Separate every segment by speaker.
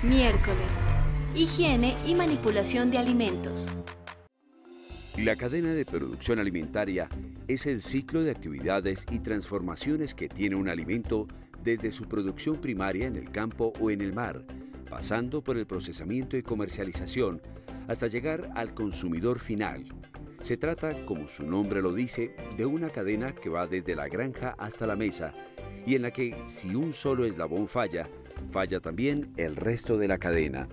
Speaker 1: Miércoles. Higiene y manipulación de alimentos.
Speaker 2: La cadena de producción alimentaria es el ciclo de actividades y transformaciones que tiene un alimento desde su producción primaria en el campo o en el mar, pasando por el procesamiento y comercialización, hasta llegar al consumidor final. Se trata, como su nombre lo dice, de una cadena que va desde la granja hasta la mesa y en la que si un solo eslabón falla, falla también el resto de la cadena.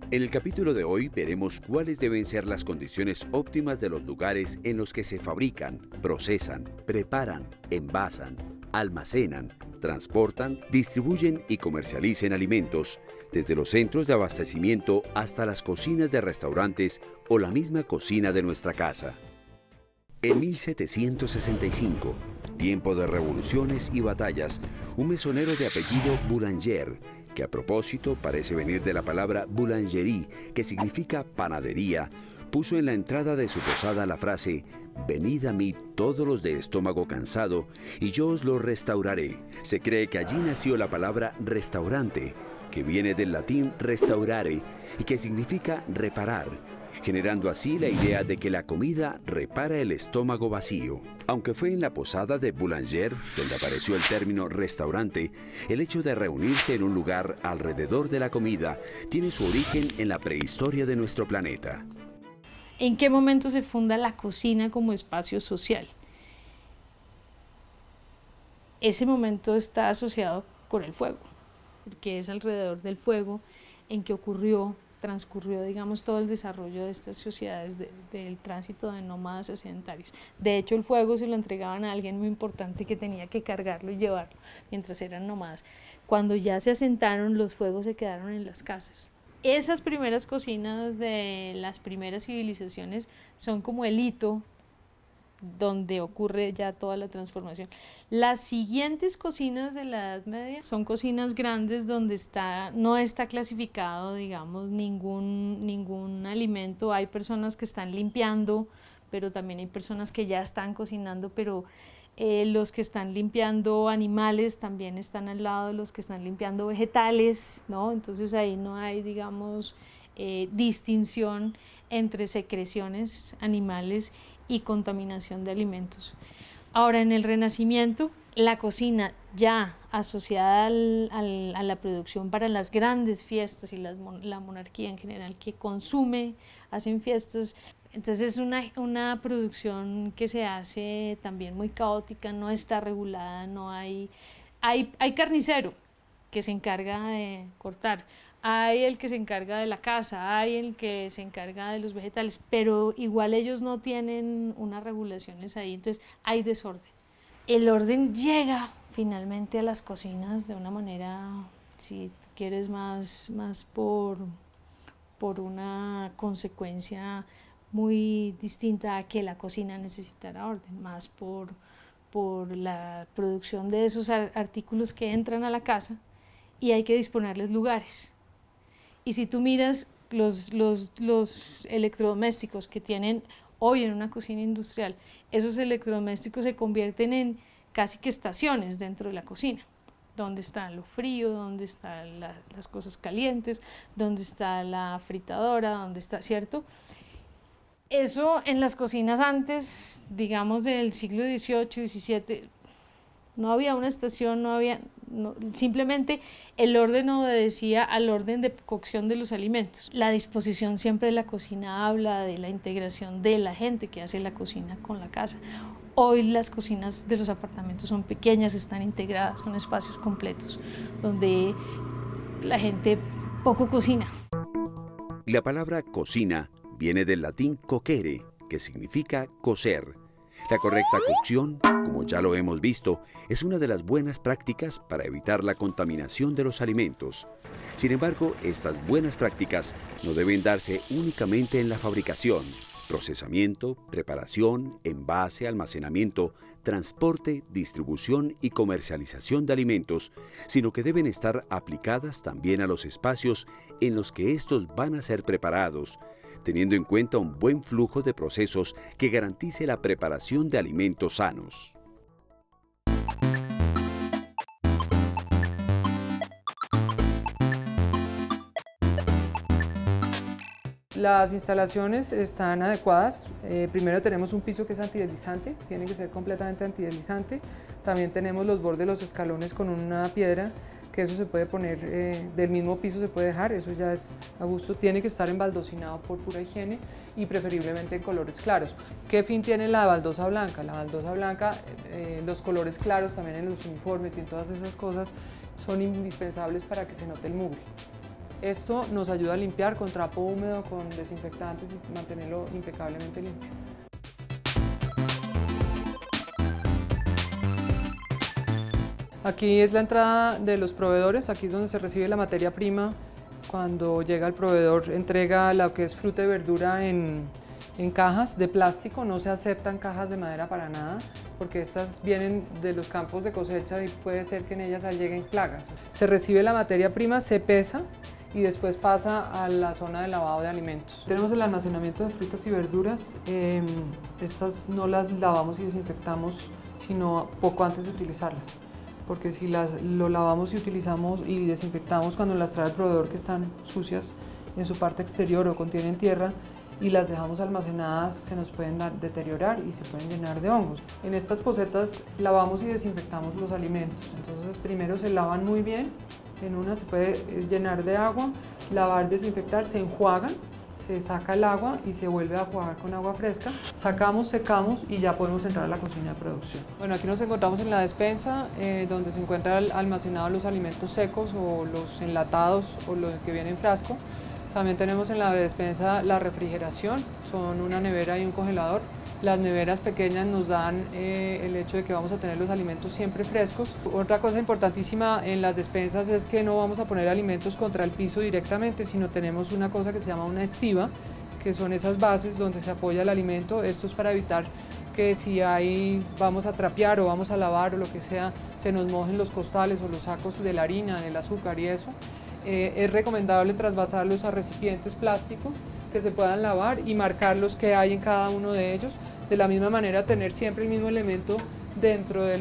Speaker 2: En el capítulo de hoy veremos cuáles deben ser las condiciones óptimas de los lugares en los que se fabrican, procesan, preparan, envasan, almacenan, transportan, distribuyen y comercialicen alimentos, desde los centros de abastecimiento hasta las cocinas de restaurantes o la misma cocina de nuestra casa. En 1765, tiempo de revoluciones y batallas, un mesonero de apellido Boulanger, que a propósito parece venir de la palabra boulangerie, que significa panadería, puso en la entrada de su posada la frase: «Venid a mí todos los de estómago cansado, y yo os lo restauraré». Se cree que allí nació la palabra restaurante, que viene del latín restaurare, y que significa reparar, generando así la idea de que la comida repara el estómago vacío. Aunque fue en la posada de Boulanger donde apareció el término restaurante, el hecho de reunirse en un lugar alrededor de la comida tiene su origen en la prehistoria de nuestro planeta.
Speaker 3: ¿En qué momento se funda la cocina como espacio social? Ese momento está asociado con el fuego, porque es alrededor del fuego en que transcurrió, digamos, todo el desarrollo de estas sociedades del tránsito de nómadas a sedentarios. De hecho, el fuego se lo entregaban a alguien muy importante que tenía que cargarlo y llevarlo mientras eran nómadas. Cuando ya se asentaron, los fuegos se quedaron en las casas. Esas primeras cocinas de las primeras civilizaciones son como el hito donde ocurre ya toda la transformación. Las siguientes cocinas de la Edad Media son cocinas grandes donde no está clasificado, digamos, ningún alimento. Hay personas que están limpiando, pero también hay personas que ya están cocinando, pero los que están limpiando animales también están al lado de los que están limpiando vegetales, ¿no? Entonces ahí no hay, digamos, distinción entre secreciones animales y contaminación de alimentos. Ahora, en el Renacimiento, la cocina ya asociada a la producción para las grandes fiestas y la monarquía en general que consume, hacen fiestas. Entonces es una producción que se hace también muy caótica, no está regulada, hay carnicero que se encarga de cortar, hay el que se encarga de la casa, hay el que se encarga de los vegetales, pero igual ellos no tienen unas regulaciones ahí, entonces hay desorden. El orden llega finalmente a las cocinas de una manera, si quieres, más por una consecuencia muy distinta a que la cocina necesitara orden, más por la producción de esos artículos que entran a la casa y hay que disponerles lugares. Y si tú miras los electrodomésticos que tienen hoy en una cocina industrial, esos electrodomésticos se convierten en casi que estaciones dentro de la cocina, donde está lo frío, donde están las cosas calientes, donde está la fritadora, donde está, ¿cierto? Eso en las cocinas antes, digamos del siglo XVIII, XVII, no había una estación, simplemente el orden obedecía al orden de cocción de los alimentos. La disposición siempre de la cocina habla de la integración de la gente que hace la cocina con la casa. Hoy las cocinas de los apartamentos son pequeñas, están integradas, son espacios completos donde la gente poco cocina.
Speaker 2: La palabra cocina viene del latín cocere, que significa cocer. La correcta cocción, como ya lo hemos visto, es una de las buenas prácticas para evitar la contaminación de los alimentos. Sin embargo, estas buenas prácticas no deben darse únicamente en la fabricación, procesamiento, preparación, envase, almacenamiento, transporte, distribución y comercialización de alimentos, sino que deben estar aplicadas también a los espacios en los que estos van a ser preparados, teniendo en cuenta un buen flujo de procesos que garantice la preparación de alimentos sanos.
Speaker 4: Las instalaciones están adecuadas. Primero tenemos un piso que es antideslizante, tiene que ser completamente antideslizante. También tenemos los bordes de los escalones con una piedra, que eso se puede poner, del mismo piso se puede dejar, eso ya es a gusto. Tiene que estar embaldosinado por pura higiene y preferiblemente en colores claros. ¿Qué fin tiene la baldosa blanca? La baldosa blanca, los colores claros también en los uniformes y en todas esas cosas son indispensables para que se note el mugre. Esto nos ayuda a limpiar con trapo húmedo, con desinfectantes y mantenerlo impecablemente limpio. Aquí es la entrada de los proveedores, aquí es donde se recibe la materia prima. Cuando llega el proveedor entrega lo que es fruta y verdura en cajas de plástico, no se aceptan cajas de madera para nada, porque estas vienen de los campos de cosecha y puede ser que en ellas lleguen plagas. Se recibe la materia prima, se pesa y después pasa a la zona de lavado de alimentos. Tenemos el almacenamiento de frutas y verduras, estas no las lavamos y desinfectamos sino poco antes de utilizarlas, porque si lo lavamos y utilizamos y desinfectamos cuando las trae el proveedor que están sucias en su parte exterior o contienen tierra y las dejamos almacenadas, se nos pueden deteriorar y se pueden llenar de hongos. En estas posetas lavamos y desinfectamos los alimentos, entonces primero se lavan muy bien, en una se puede llenar de agua, lavar, desinfectar, se enjuagan, se saca el agua y se vuelve a enjuagar con agua fresca. Sacamos, secamos y ya podemos entrar a la cocina de producción. Bueno, aquí nos encontramos en la despensa, donde se encuentran almacenados los alimentos secos o los enlatados o lo que viene en frasco. También tenemos en la despensa la refrigeración, son una nevera y un congelador. Las neveras pequeñas nos dan el hecho de que vamos a tener los alimentos siempre frescos. Otra cosa importantísima en las despensas es que no vamos a poner alimentos contra el piso directamente, sino tenemos una cosa que se llama una estiba, que son esas bases donde se apoya el alimento. Esto es para evitar que si vamos a trapear o vamos a lavar o lo que sea, se nos mojen los costales o los sacos de la harina, del azúcar y eso. Es recomendable trasvasarlos a recipientes plásticos que se puedan lavar y marcar los que hay en cada uno de ellos. De la misma manera, tener siempre el mismo elemento dentro de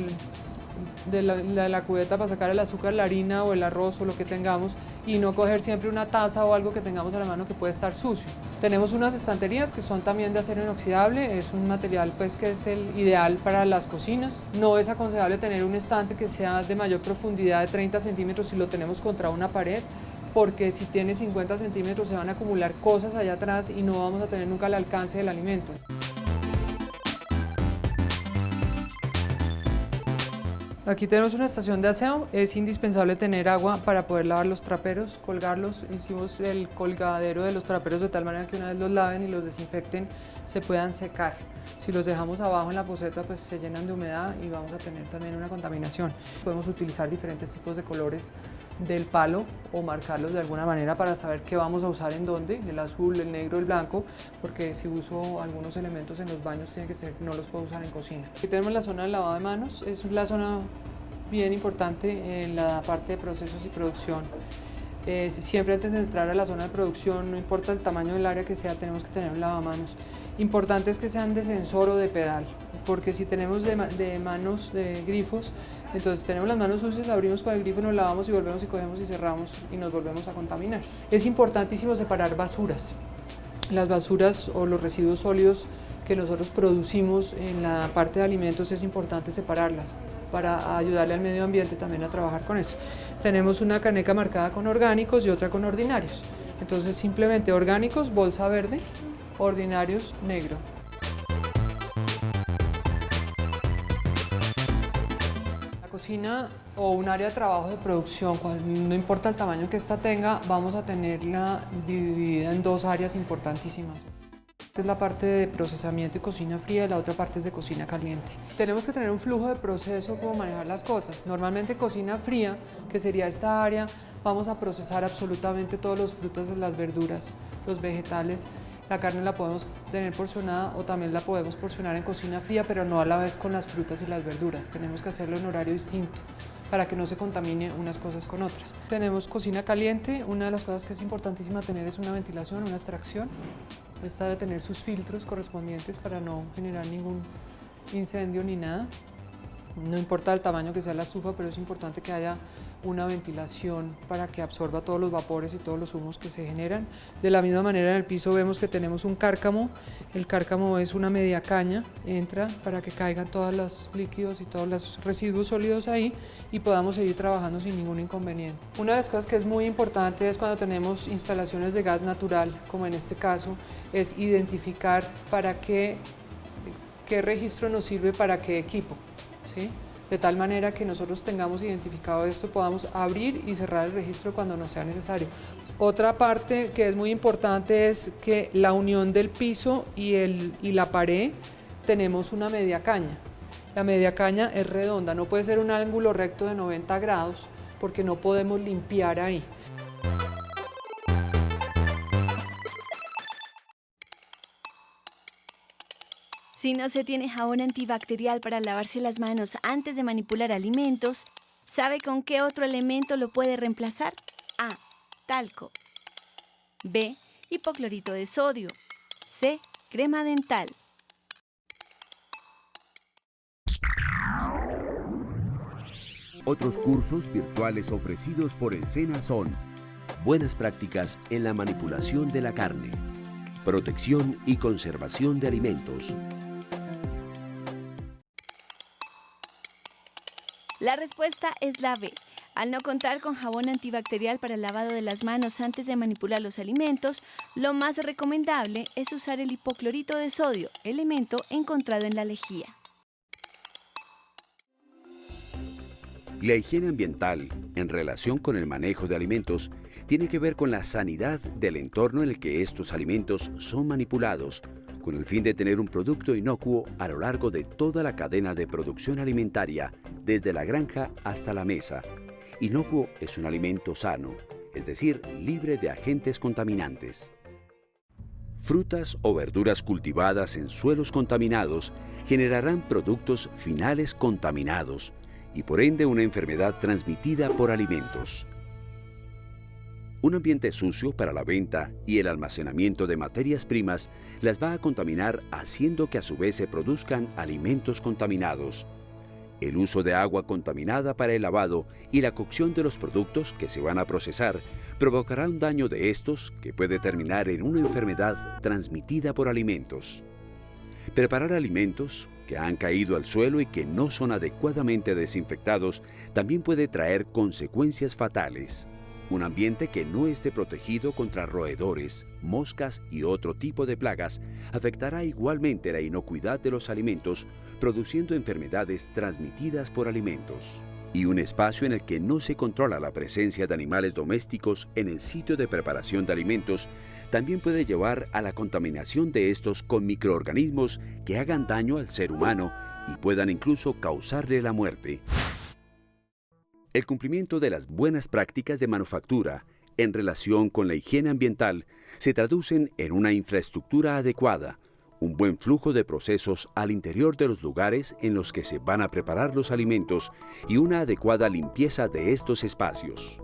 Speaker 4: la cubeta para sacar el azúcar, la harina o el arroz o lo que tengamos, y no coger siempre una taza o algo que tengamos a la mano que puede estar sucio. Tenemos unas estanterías que son también de acero inoxidable, es un material pues que es el ideal para las cocinas. No es aconsejable tener un estante que sea de mayor profundidad de 30 centímetros si lo tenemos contra una pared, porque si tiene 50 centímetros se van a acumular cosas allá atrás y no vamos a tener nunca el alcance del alimento. Aquí tenemos una estación de aseo, es indispensable tener agua para poder lavar los traperos, colgarlos. Hicimos el colgadero de los traperos de tal manera que una vez los laven y los desinfecten se puedan secar. Si los dejamos abajo en la poceta pues se llenan de humedad y vamos a tener también una contaminación. Podemos utilizar diferentes tipos de colores del palo o marcarlos de alguna manera para saber qué vamos a usar en dónde, el azul, el negro, el blanco, porque si uso algunos elementos en los baños tiene que ser, no los puedo usar en cocina. Aquí tenemos la zona del lavado de manos, es la zona bien importante en la parte de procesos y producción. Siempre antes de entrar a la zona de producción, no importa el tamaño del área que sea, tenemos que tener un lavamanos. Importante es que sean de sensor o de pedal, porque si tenemos de manos, de grifos, entonces tenemos las manos sucias, abrimos con el grifo, nos lavamos y volvemos y cogemos y cerramos y nos volvemos a contaminar. Es importantísimo separar basuras. Las basuras o los residuos sólidos que nosotros producimos en la parte de alimentos es importante separarlas para ayudarle al medio ambiente también a trabajar con esto. Tenemos una caneca marcada con orgánicos y otra con ordinarios. Entonces simplemente orgánicos, bolsa verde, ordinarios, negro. La cocina o un área de trabajo de producción, no importa el tamaño que ésta tenga, vamos a tenerla dividida en dos áreas importantísimas. Esta es la parte de procesamiento y cocina fría y la otra parte es de cocina caliente. Tenemos que tener un flujo de proceso como manejar las cosas. Normalmente cocina fría, que sería esta área, vamos a procesar absolutamente todos los frutos, las verduras, los vegetales. La carne la podemos tener porcionada o también la podemos porcionar en cocina fría, pero no a la vez con las frutas y las verduras. Tenemos que hacerlo en horario distinto para que no se contamine unas cosas con otras. Tenemos cocina caliente. Una de las cosas que es importantísima tener es una ventilación, una extracción. Esta debe tener sus filtros correspondientes para no generar ningún incendio ni nada. No importa el tamaño que sea la estufa, pero es importante que haya una ventilación para que absorba todos los vapores y todos los humos que se generan. De la misma manera en el piso vemos que tenemos un cárcamo. El cárcamo es una media caña, entra para que caigan todos los líquidos y todos los residuos sólidos ahí y podamos seguir trabajando sin ningún inconveniente. Una de las cosas que es muy importante es cuando tenemos instalaciones de gas natural, como en este caso, es identificar para qué registro nos sirve para qué equipo, ¿sí? De tal manera que nosotros tengamos identificado esto, podamos abrir y cerrar el registro cuando nos sea necesario. Otra parte que es muy importante es que la unión del piso y la pared tenemos una media caña. La media caña es redonda, no puede ser un ángulo recto de 90 grados porque no podemos limpiar ahí.
Speaker 1: Si no se tiene jabón antibacterial para lavarse las manos antes de manipular alimentos, ¿sabe con qué otro elemento lo puede reemplazar? A. Talco. B. Hipoclorito de sodio. C. Crema dental.
Speaker 2: Otros cursos virtuales ofrecidos por el SENA son Buenas prácticas en la manipulación de la carne, Protección y conservación de alimentos.
Speaker 1: La respuesta es la B. Al no contar con jabón antibacterial para el lavado de las manos antes de manipular los alimentos, lo más recomendable es usar el hipoclorito de sodio, elemento encontrado en la lejía.
Speaker 2: La higiene ambiental, en relación con el manejo de alimentos, tiene que ver con la sanidad del entorno en el que estos alimentos son manipulados, con el fin de tener un producto inocuo a lo largo de toda la cadena de producción alimentaria, desde la granja hasta la mesa. Inocuo es un alimento sano, es decir, libre de agentes contaminantes. Frutas o verduras cultivadas en suelos contaminados generarán productos finales contaminados y por ende una enfermedad transmitida por alimentos. Un ambiente sucio para la venta y el almacenamiento de materias primas las va a contaminar, haciendo que a su vez se produzcan alimentos contaminados. El uso de agua contaminada para el lavado y la cocción de los productos que se van a procesar provocará un daño de estos que puede terminar en una enfermedad transmitida por alimentos. Preparar alimentos que han caído al suelo y que no son adecuadamente desinfectados también puede traer consecuencias fatales. Un ambiente que no esté protegido contra roedores, moscas y otro tipo de plagas afectará igualmente la inocuidad de los alimentos, produciendo enfermedades transmitidas por alimentos. Y un espacio en el que no se controla la presencia de animales domésticos en el sitio de preparación de alimentos también puede llevar a la contaminación de estos con microorganismos que hagan daño al ser humano y puedan incluso causarle la muerte. El cumplimiento de las buenas prácticas de manufactura en relación con la higiene ambiental se traducen en una infraestructura adecuada, un buen flujo de procesos al interior de los lugares en los que se van a preparar los alimentos y una adecuada limpieza de estos espacios.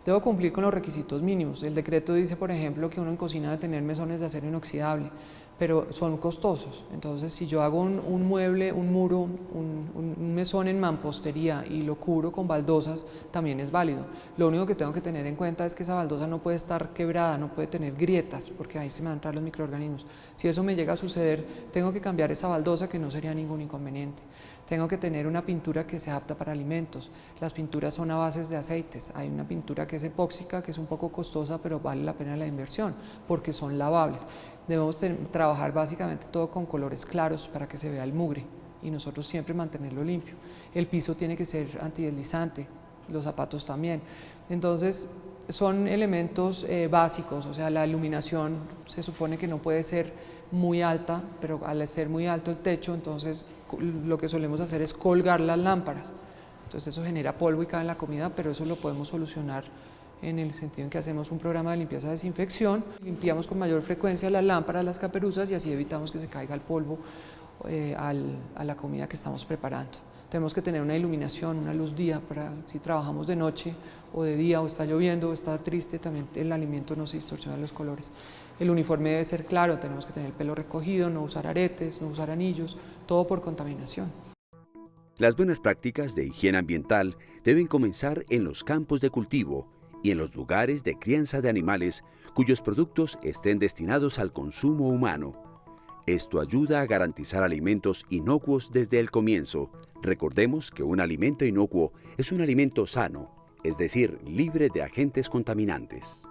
Speaker 4: Debo cumplir con los requisitos mínimos. El decreto dice, por ejemplo, que uno en cocina debe tener mesones de acero inoxidable, pero son costosos. Entonces, si yo hago un mueble, un muro, un mesón en mampostería y lo cubro con baldosas, también es válido. Lo único que tengo que tener en cuenta es que esa baldosa no puede estar quebrada, no puede tener grietas, porque ahí se me van a entrar los microorganismos. Si eso me llega a suceder, tengo que cambiar esa baldosa, que no sería ningún inconveniente. Tengo que tener una pintura que sea apta para alimentos. Las pinturas son a bases de aceites. Hay una pintura que es epóxica, que es un poco costosa, pero vale la pena la inversión, porque son lavables. Debemos trabajar básicamente todo con colores claros para que se vea el mugre y nosotros siempre mantenerlo limpio. El piso tiene que ser antideslizante, los zapatos también. Entonces, son elementos básicos, o sea, la iluminación se supone que no puede ser muy alta, pero al ser muy alto el techo, entonces lo que solemos hacer es colgar las lámparas. Entonces eso genera polvo y cae en la comida, pero eso lo podemos solucionar en el sentido en que hacemos un programa de limpieza de desinfección, limpiamos con mayor frecuencia las lámparas, las caperuzas, y así evitamos que se caiga el polvo a la comida que estamos preparando. Tenemos que tener una iluminación, una luz día, para si trabajamos de noche o de día, o está lloviendo o está triste, también el alimento no se distorsiona los colores. El uniforme debe ser claro, tenemos que tener el pelo recogido, no usar aretes, no usar anillos, todo por contaminación.
Speaker 2: Las buenas prácticas de higiene ambiental deben comenzar en los campos de cultivo y en los lugares de crianza de animales cuyos productos estén destinados al consumo humano. Esto ayuda a garantizar alimentos inocuos desde el comienzo. Recordemos que un alimento inocuo es un alimento sano, es decir, libre de agentes contaminantes.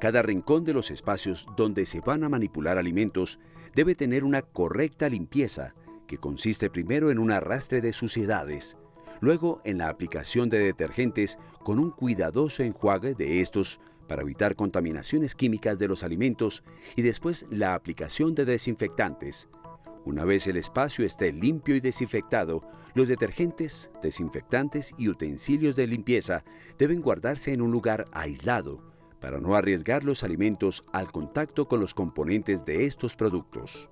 Speaker 2: Cada rincón de los espacios donde se van a manipular alimentos debe tener una correcta limpieza, que consiste primero en un arrastre de suciedades, luego en la aplicación de detergentes con un cuidadoso enjuague de estos para evitar contaminaciones químicas de los alimentos y después la aplicación de desinfectantes. Una vez el espacio esté limpio y desinfectado, los detergentes, desinfectantes y utensilios de limpieza deben guardarse en un lugar aislado para no arriesgar los alimentos al contacto con los componentes de estos productos.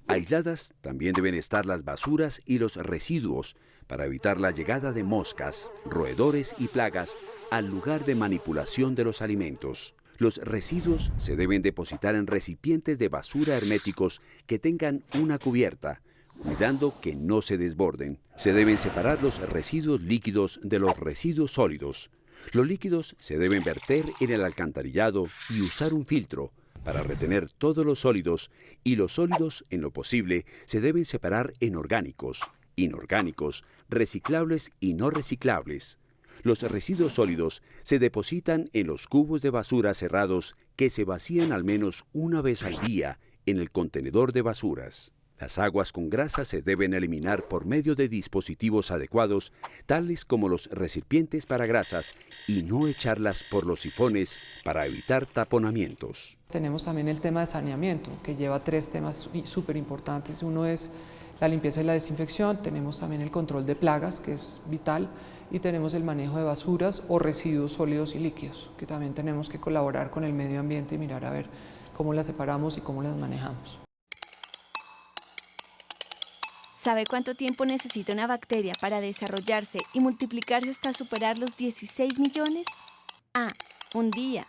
Speaker 2: Aisladas también deben estar las basuras y los residuos para evitar la llegada de moscas, roedores y plagas al lugar de manipulación de los alimentos. Los residuos se deben depositar en recipientes de basura herméticos que tengan una cubierta, cuidando que no se desborden. Se deben separar los residuos líquidos de los residuos sólidos. Los líquidos se deben verter en el alcantarillado y usar un filtro para retener todos los sólidos, y los sólidos, en lo posible, se deben separar en orgánicos, inorgánicos, reciclables y no reciclables. Los residuos sólidos se depositan en los cubos de basura cerrados que se vacían al menos una vez al día en el contenedor de basuras. Las aguas con grasa se deben eliminar por medio de dispositivos adecuados, tales como los recipientes para grasas, y no echarlas por los sifones para evitar taponamientos.
Speaker 4: Tenemos también el tema de saneamiento, que lleva 3 temas súper importantes. Uno es la limpieza y la desinfección, tenemos también el control de plagas, que es vital, y tenemos el manejo de basuras o residuos sólidos y líquidos, que también tenemos que colaborar con el medio ambiente y mirar a ver cómo las separamos y cómo las manejamos.
Speaker 1: ¿Sabe cuánto tiempo necesita una bacteria para desarrollarse y multiplicarse hasta superar los 16 millones? A. Un día.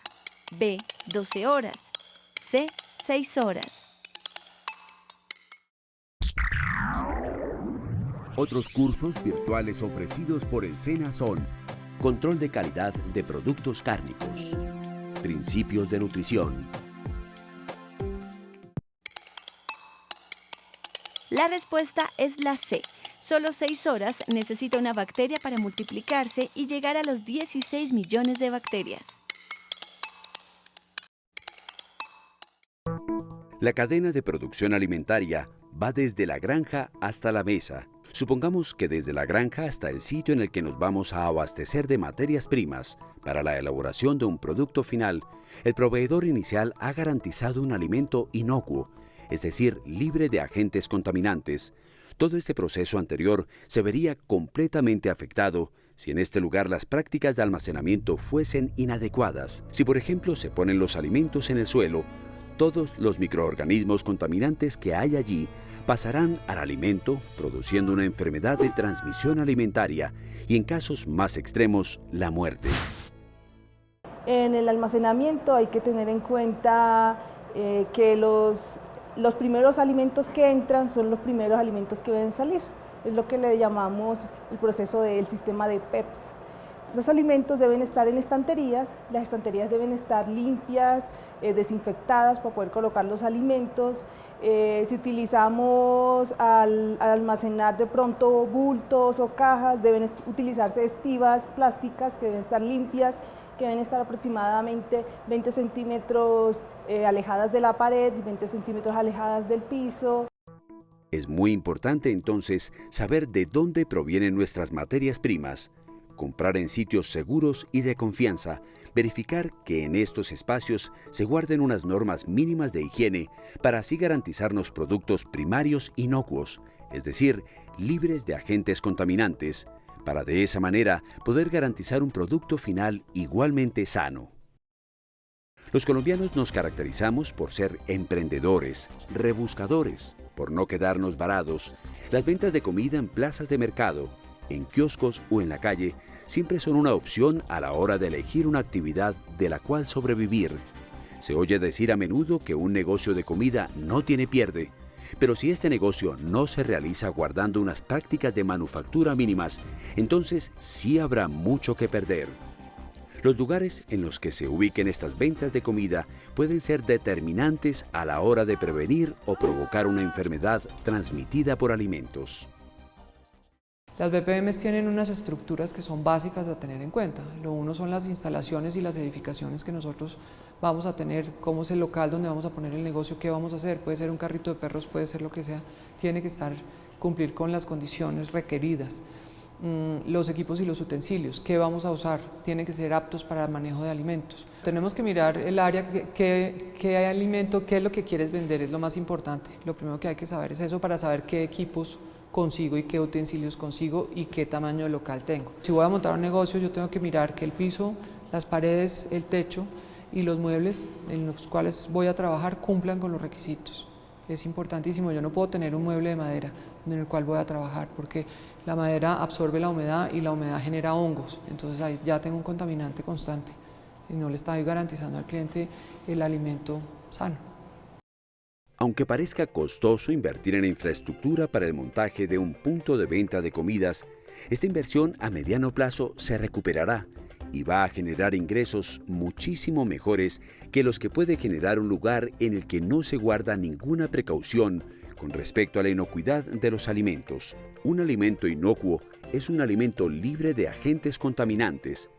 Speaker 1: B. 12 horas. C. 6 horas.
Speaker 2: Otros cursos virtuales ofrecidos por el SENA son Control de calidad de productos cárnicos, Principios de nutrición.
Speaker 1: La respuesta es la C. Solo 6 horas necesita una bacteria para multiplicarse y llegar a los 16 millones de bacterias.
Speaker 2: La cadena de producción alimentaria va desde la granja hasta la mesa. Supongamos que desde la granja hasta el sitio en el que nos vamos a abastecer de materias primas para la elaboración de un producto final, el proveedor inicial ha garantizado un alimento inocuo, es decir, libre de agentes contaminantes. Todo este proceso anterior se vería completamente afectado si en este lugar las prácticas de almacenamiento fuesen inadecuadas. Si, por ejemplo, se ponen los alimentos en el suelo, todos los microorganismos contaminantes que hay allí pasarán al alimento, produciendo una enfermedad de transmisión alimentaria y, en casos más extremos, la muerte.
Speaker 5: En el almacenamiento hay que tener en cuenta que los primeros alimentos que entran son los primeros alimentos que deben salir. Es lo que le llamamos el proceso del sistema de PEPS. Los alimentos deben estar en estanterías, las estanterías deben estar limpias, desinfectadas para poder colocar los alimentos. Si utilizamos al almacenar de pronto bultos o cajas, deben utilizarse estivas plásticas que deben estar limpias, que deben estar aproximadamente 20 centímetros alejadas de la pared y 20 centímetros alejadas del piso.
Speaker 2: Es muy importante entonces saber de dónde provienen nuestras materias primas, comprar en sitios seguros y de confianza, verificar que en estos espacios se guarden unas normas mínimas de higiene para así garantizarnos productos primarios inocuos, es decir, libres de agentes contaminantes, para de esa manera poder garantizar un producto final igualmente sano. Los colombianos nos caracterizamos por ser emprendedores, rebuscadores, por no quedarnos varados. Las ventas de comida en plazas de mercado, en kioscos o en la calle siempre son una opción a la hora de elegir una actividad de la cual sobrevivir. Se oye decir a menudo que un negocio de comida no tiene pierde, Pero si este negocio no se realiza guardando unas prácticas de manufactura mínimas, entonces sí habrá mucho que perder. Los lugares en los que se ubiquen estas ventas de comida pueden ser determinantes a la hora de prevenir o provocar una enfermedad transmitida por alimentos.
Speaker 4: Las BPMs tienen unas estructuras que son básicas a tener en cuenta. Lo uno son las instalaciones y las edificaciones que nosotros vamos a tener, cómo es el local donde vamos a poner el negocio, qué vamos a hacer, puede ser un carrito de perros, puede ser lo que sea, tiene que cumplir con las condiciones requeridas. Los equipos y los utensilios, qué vamos a usar, tienen que ser aptos para el manejo de alimentos. Tenemos que mirar el área, qué alimento, qué es lo que quieres vender, es lo más importante. Lo primero que hay que saber es eso para saber qué equipos consigo y qué utensilios consigo y qué tamaño de local tengo. Si voy a montar un negocio, yo tengo que mirar que el piso, las paredes, el techo y los muebles en los cuales voy a trabajar cumplan con los requisitos. Es importantísimo, yo no puedo tener un mueble de madera en el cual voy a trabajar porque la madera absorbe la humedad y la humedad genera hongos, entonces ahí ya tengo un contaminante constante y no le estoy garantizando al cliente el alimento sano.
Speaker 2: Aunque parezca costoso invertir en infraestructura para el montaje de un punto de venta de comidas, esta inversión a mediano plazo se recuperará y va a generar ingresos muchísimo mejores que los que puede generar un lugar en el que no se guarda ninguna precaución con respecto a la inocuidad de los alimentos. Un alimento inocuo es un alimento libre de agentes contaminantes.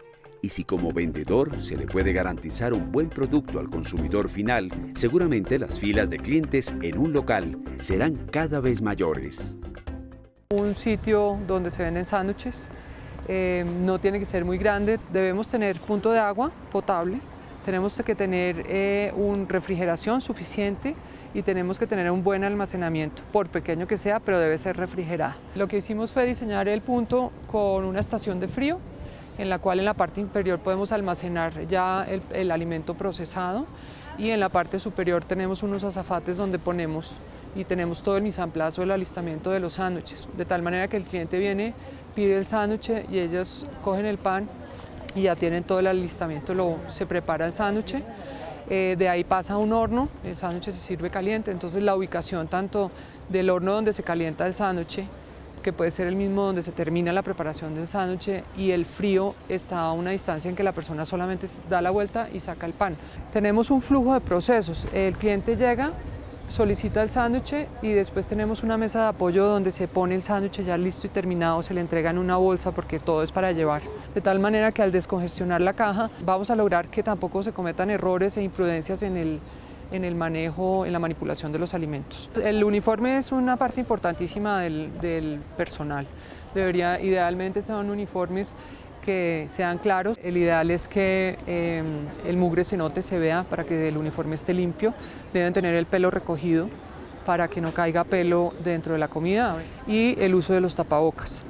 Speaker 2: Y si como vendedor se le puede garantizar un buen producto al consumidor final, seguramente las filas de clientes en un local serán cada vez mayores.
Speaker 4: Un sitio donde se venden sándwiches no tiene que ser muy grande, debemos tener punto de agua potable, tenemos que tener una refrigeración suficiente y tenemos que tener un buen almacenamiento, por pequeño que sea, pero debe ser refrigerada. Lo que hicimos fue diseñar el punto con una estación de frío, en la cual en la parte inferior podemos almacenar ya el alimento procesado y en la parte superior tenemos unos azafates donde ponemos y tenemos todo el mise en place, el alistamiento de los sándwiches, de tal manera que el cliente viene, pide el sándwich y ellos cogen el pan y ya tienen todo el alistamiento, se prepara el sándwich, de ahí pasa a un horno, el sándwich se sirve caliente, entonces la ubicación tanto del horno donde se calienta el sándwich, que puede ser el mismo donde se termina la preparación del sándwich, y el frío está a una distancia en que la persona solamente da la vuelta y saca el pan. Tenemos un flujo de procesos, el cliente llega, solicita el sándwich y después tenemos una mesa de apoyo donde se pone el sándwich ya listo y terminado, se le entrega en una bolsa porque todo es para llevar. De tal manera que al descongestionar la caja vamos a lograr que tampoco se cometan errores e imprudencias en el manejo, en la manipulación de los alimentos. El uniforme es una parte importantísima del personal. Idealmente son uniformes que sean claros. El ideal es que el mugre se note, se vea para que el uniforme esté limpio. Deben tener el pelo recogido para que no caiga pelo dentro de la comida y el uso de los tapabocas.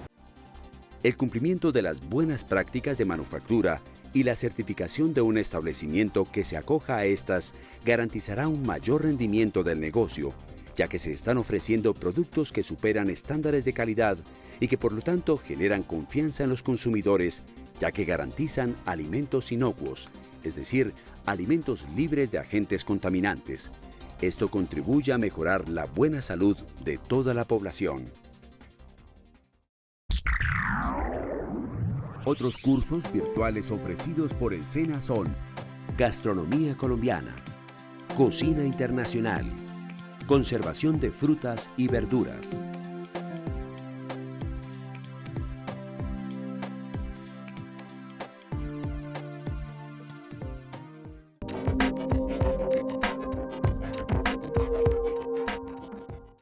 Speaker 2: El cumplimiento de las buenas prácticas de manufactura y la certificación de un establecimiento que se acoja a estas garantizará un mayor rendimiento del negocio, ya que se están ofreciendo productos que superan estándares de calidad y que por lo tanto generan confianza en los consumidores, ya que garantizan alimentos inocuos, es decir, alimentos libres de agentes contaminantes. Esto contribuye a mejorar la buena salud de toda la población. Otros cursos virtuales ofrecidos por el SENA son Gastronomía colombiana, Cocina internacional, Conservación de frutas y verduras,